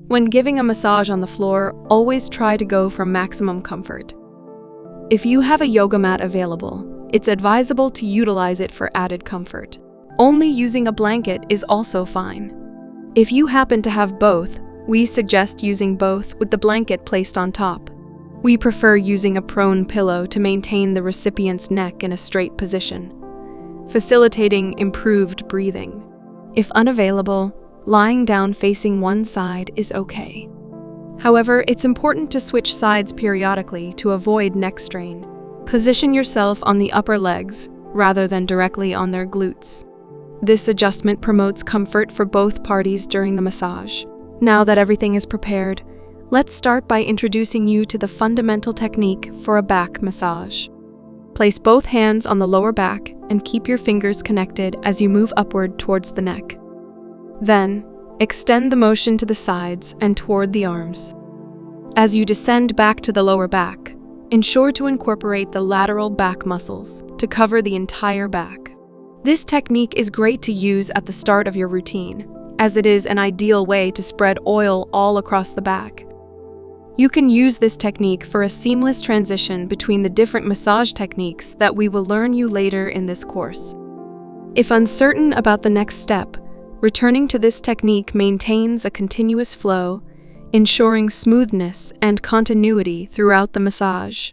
When giving a massage on the floor, always try to go for maximum comfort. If you have a yoga mat available, it's advisable to utilize it for added comfort. Only using a blanket is also fine. If you happen to have both, we suggest using both with the blanket placed on top. We prefer using a prone pillow to maintain the recipient's neck in a straight position, facilitating improved breathing. If unavailable, lying down facing one side is okay. However, it's important to switch sides periodically to avoid neck strain. Position yourself on the upper legs rather than directly on their glutes. This adjustment promotes comfort for both parties during the massage. Now that everything is prepared, let's start by introducing you to the fundamental technique for a back massage. Place both hands on the lower back and keep your fingers connected as you move upward towards the neck. Then, extend the motion to the sides and toward the arms. As you descend back to the lower back, ensure to incorporate the lateral back muscles to cover the entire back. This technique is great to use at the start of your routine, as it is an ideal way to spread oil all across the back. You can use this technique for a seamless transition between the different massage techniques that we will learn you later in this course. If uncertain about the next step, returning to this technique maintains a continuous flow, ensuring smoothness and continuity throughout the massage.